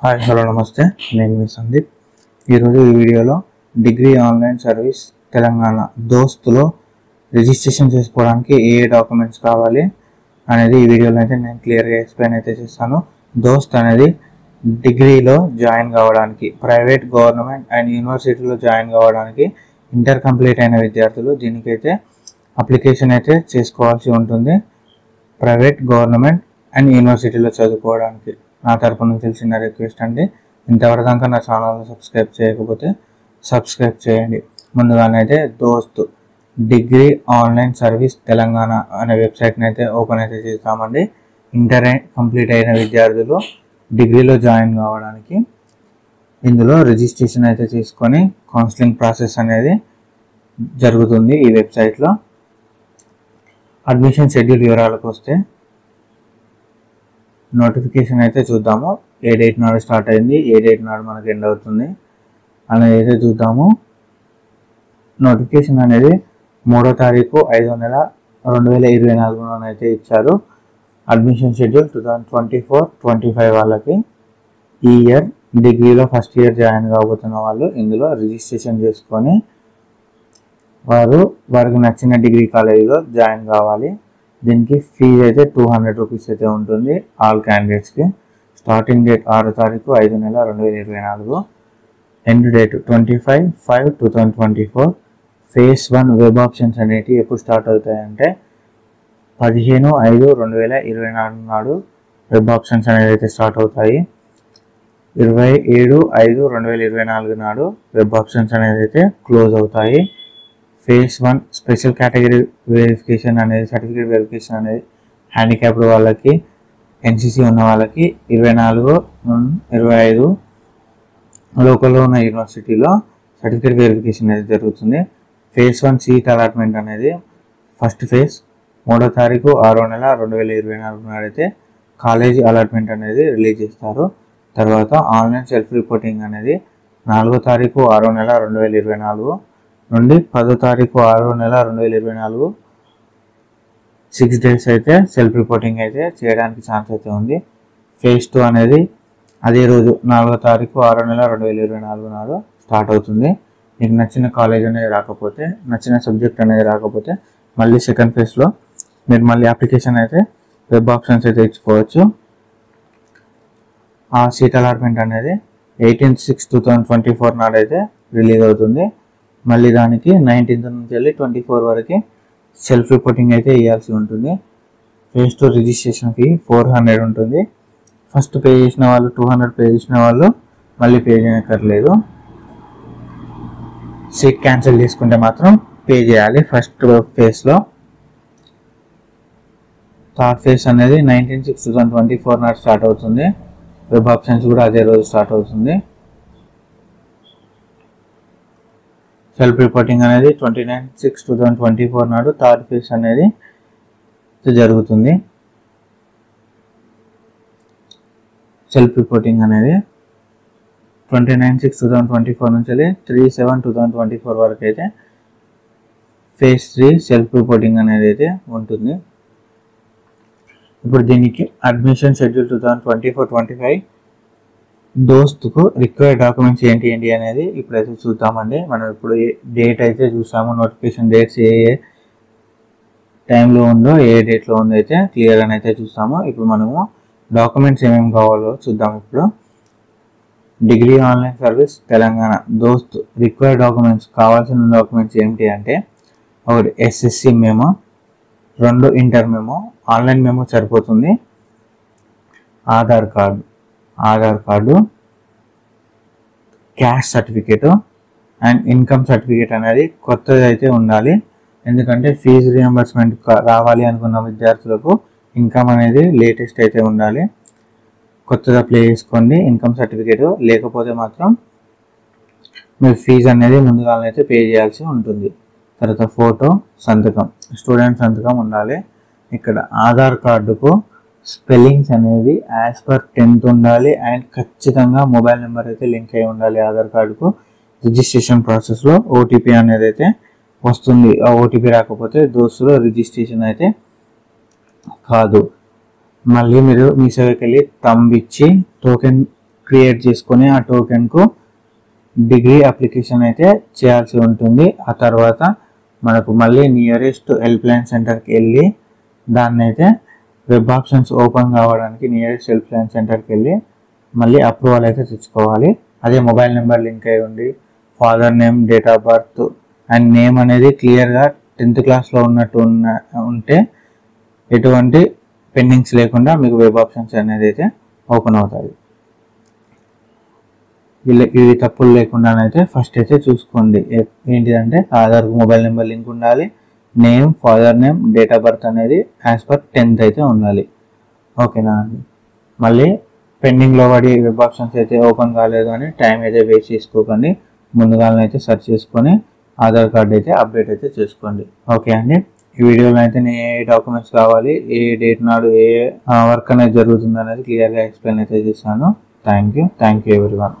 Hi hello నమస్తే, నేను మీ సందీప్. ఈరోజు ఈ వీడియోలో డిగ్రీ ఆన్లైన్ సర్వీస్ తెలంగాణ దోస్తులో రిజిస్ట్రేషన్ చేసుకోవడానికి ఏ డాక్యుమెంట్స్ కావాలి అనేది ఈ వీడియోలో అయితే నేను క్లియర్గా ఎక్స్ప్లెయిన్ అయితే చేస్తాను. దోస్త్ అనేది డిగ్రీలో జాయిన్ కావడానికి, ప్రైవేట్, గవర్నమెంట్ అండ్ యూనివర్సిటీలో జాయిన్ కావడానికి ఇంటర్ కంప్లీట్ అయిన విద్యార్థులు దీనికైతే అప్లికేషన్ అయితే చేసుకోవాల్సి ఉంటుంది. ప్రైవేట్, గవర్నమెంట్ అండ్ యూనివర్సిటీలో చదువుకోవడానికి నా తరపు నుంచి తెలిసిన రిక్వెస్ట్ అండి. ఇంతవరకు నా ఛానల్ని సబ్స్క్రైబ్ చేయకపోతే సబ్స్క్రైబ్ చేయండి. ముందుగానైతే దోస్త్ డిగ్రీ ఆన్లైన్ సర్వీస్ తెలంగాణ అనే వెబ్సైట్ని అయితే ఓపెన్ అయితే చేస్తామండి. ఇంటర్ కంప్లీట్ అయిన విద్యార్థులు డిగ్రీలో జాయిన్ కావడానికి ఇందులో రిజిస్ట్రేషన్ అయితే చేసుకొని కౌన్సిలింగ్ ప్రాసెస్ అనేది జరుగుతుంది ఈ వెబ్సైట్లో. అడ్మిషన్ షెడ్యూల్ వివరాలకు వస్తే, నోటిఫికేషన్ అయితే చూద్దాము. ఏ డేట్ నాడు స్టార్ట్ అయింది, ఏ డేట్ నాడు మనకి ఎండ్ అవుతుంది అనేది అయితే చూద్దాము. నోటిఫికేషన్ అనేది 3వ తారీఖు 5వ నెల 2024 ఇచ్చారు. అడ్మిషన్ షెడ్యూల్ 2024-25 వాళ్ళకి. ఈ ఇయర్ డిగ్రీలో ఫస్ట్ ఇయర్ జాయిన్ కాబోతున్న వాళ్ళు ఇందులో రిజిస్ట్రేషన్ చేసుకొని వారికి నచ్చిన డిగ్రీ కాలేజీలో జాయిన్ కావాలి. దీనికి ఫీజు అయితే 200 రూపీస్ అయితే ఉంటుంది ఆల్ క్యాండిడేట్స్కి. స్టార్టింగ్ డేట్ 6వ తారీఖు 5వ నెల 2024, end date 25/5/2024. Phase 1 web options అనేవి ఎప్పుడు స్టార్ట్ అవుతాయంటే 15/5/2024 నాడు వెబ్ ఆప్షన్స్ అనేది అయితే స్టార్ట్ అవుతాయి. 27/5/2024 నాడు వెబ్ ఆప్షన్స్ అనేది అయితే క్లోజ్ అవుతాయి. ఫేజ్ 1 స్పెషల్ కేటగిరీ వెరిఫికేషన్ అనేది, సర్టిఫికేట్ వెరిఫికేషన్ అనేది హ్యాండిక్యాప్డ్ వాళ్ళకి, ఎన్సీసీ ఉన్న వాళ్ళకి 24/25 లోకల్లో ఉన్న యూనివర్సిటీలో సర్టిఫికేట్ వెరిఫికేషన్ అనేది జరుగుతుంది. ఫేజ్ 1 సీట్ అలాట్మెంట్ అనేది ఫస్ట్ ఫేజ్ 3వ తారీఖు 6వ నెల 2024 నాడైతే కాలేజీ అలాట్మెంట్ అనేది రిలీజ్ చేస్తారు. తర్వాత ఆన్లైన్ సెల్ఫ్ రిపోర్టింగ్ అనేది 4వ తారీఖు 6వ నెల 2024 నుండి 10వ తారీఖు 6వ నెల 2024 6 డేస్ అయితే సెల్ఫ్ రిపోర్టింగ్ అయితే చేయడానికి ఛాన్స్ అయితే ఉంది. ఫేజ్ 2 అనేది అదే రోజు 4వ తారీఖు 6వ నెల 2024 నాడు స్టార్ట్ అవుతుంది. మీకు నచ్చిన కాలేజ్ అనేది రాకపోతే, నచ్చిన సబ్జెక్ట్ అనేది రాకపోతే మళ్ళీ సెకండ్ ఫేజ్లో మీరు మళ్ళీ అప్లికేషన్ అయితే వెబ్ ఆప్షన్స్ అయితే ఇచ్చుకోవచ్చు. ఆ సీట్ అలాట్మెంట్ అనేది 18/6/2024 నాడైతే రిలీజ్ అవుతుంది. మళ్ళీ దానికి 19th నుంచి వెళ్ళి 24 వరకు సెల్ఫ్ రిపోర్టింగ్ అయితే ఇవ్వాల్సి ఉంటుంది. ఫేజ్ 2 రిజిస్ట్రేషన్ ఫీ 400 ఉంటుంది. ఫస్ట్ పే చేసిన వాళ్ళు 200 పే చేసిన వాళ్ళు మళ్ళీ పే చేయక్కర్లేదు. సీట్ క్యాన్సిల్ చేసుకుంటే మాత్రం పే చేయాలి ఫస్ట్ ఫేజ్లో. థర్డ్ ఫేజ్ అనేది 19/6/2024 నాడు స్టార్ట్ అవుతుంది. వెబ్ ఆప్షన్స్ కూడా అదే రోజు స్టార్ట్ అవుతుంది. సెల్ఫ్ రిపోర్టింగ్ అనేది 29/6/2024 నాడు థర్డ్ ఫేజ్ అనేది జరుగుతుంది. సెల్ఫ్ రిపోర్టింగ్ అనేది 29/6/2024 నుంచి 3/7/2024 వరకు అయితే ఫేజ్ 3 సెల్ఫ్ రిపోర్టింగ్ అనేది అయితే ఉంటుంది. ఇప్పుడు దీనికి అడ్మిషన్ షెడ్యూల్ 2024-25 దోస్తుకు రిక్వైర్డ్ డాక్యుమెంట్స్ ఏంటి అనేది ఇప్పుడైతే చూద్దామండి. మనం ఇప్పుడు డేట్ అయితే చూసాము, నోటిఫికేషన్ డేట్స్ ఏ టైంలో ఉందో, ఏ డేట్లో ఉందో అయితే క్లియర్గా అయితే చూస్తాము. ఇప్పుడు మనము డాక్యుమెంట్స్ ఏమేమి కావాలో చూద్దాం. ఇప్పుడు డిగ్రీ ఆన్లైన్ సర్వీస్ తెలంగాణ దోస్త్ రిక్వైర్డ్ డాక్యుమెంట్స్, కావాల్సిన డాక్యుమెంట్స్ ఏమిటి అంటే, ఒకటి SSC memo, 2 inter memo. Online memo సరిపోతుంది. Aadhaar card, cash certificate and income certificate అనేది కొత్తది అయితే ఉండాలి. ఎందుకంటే ఫీజు రియంబర్స్మెంట్ రావాలి అనుకున్న విద్యార్థులకు ఇన్కమ్ అనేది లేటెస్ట్ అయితే ఉండాలి. కొత్తగా అప్లై చేసుకోండి ఇన్కమ్ సర్టిఫికేట్. లేకపోతే మాత్రం మీరు ఫీజు అనేది ముందుగానైతే పే చేయాల్సి ఉంటుంది. తర్వాత ఫోటో, సంతకం, స్టూడెంట్ సంతకం ఉండాలి. ఇక్కడ ఆధార్ కార్డుకు స్పెల్లింగ్స్ అనేది యాజ్ పర్ 10th ఉండాలి అండ్ ఖచ్చితంగా మొబైల్ నెంబర్ అయితే లింక్ అయి ఉండాలి ఆధార్ కార్డుకు. రిజిస్ట్రేషన్ ప్రాసెస్లో ఓటీపీ అనేది అయితే వస్తుంది. ఆ ఓటీపీ రాకపోతే దోస్తులో రిజిస్ట్రేషన్ అయితే కాదు. మళ్ళీ మీరు మీ సేవకి వెళ్ళి థంబ్ ఇచ్చి టోకెన్ క్రియేట్ చేసుకొని ఆ టోకెన్కు డిగ్రీ అప్లికేషన్ అయితే చేయాల్సి ఉంటుంది. ఆ తర్వాత మనకు మళ్ళీ నియరెస్ట్ హెల్ప్ లైన్ సెంటర్కి వెళ్ళి దాన్ని అయితే వెబ్ ఆప్షన్స్ ఓపెన్ కావడానికి నియరెస్ట్ హెల్ప్ లైన్ సెంటర్కి వెళ్ళి మళ్ళీ అప్రూవల్ అయితే తెచ్చుకోవాలి. అదే మొబైల్ నెంబర్ లింక్ అయి ఉండి father name, date of birth and name అనేది క్లియర్గా 10th క్లాస్లో ఉన్నట్టు ఉంటే ఎటువంటి పెండింగ్స్ లేకుండా మీకు వెబ్ ఆప్షన్స్ అనేది అయితే ఓపెన్ అవుతుంది. ఇవి తప్పులు లేకుండానైతే ఫస్ట్ అయితే చూసుకోండి. ఏంటిదంటే ఆధార్కు మొబైల్ నెంబర్ లింక్ ఉండాలి, name, father name, date of birth అనేది యాజ్ పర్ 10th అయితే ఉండాలి. ఓకేనా అండి. మళ్ళీ పెండింగ్లో పడి వెబ్ ఆప్షన్స్ అయితే ఓపెన్ కాలేదు అని టైం అయితే వేస్ట్ చేసుకోకండి. ముందుగానే అయితే సెర్చ్ చేసుకొని ఆధార్ కార్డ్ అయితే అప్డేట్ అయితే చేసుకోండి. ఓకే అండి. ఈ వీడియోలో అయితే నేను ఏ డాక్యుమెంట్స్ కావాలి, ఏ డేట్ నాడు ఏ వర్క్ అనేది జరుగుతుంది అనేది క్లియర్గా ఎక్స్ప్లెయిన్ అయితే చేశాను. Thank you everyone.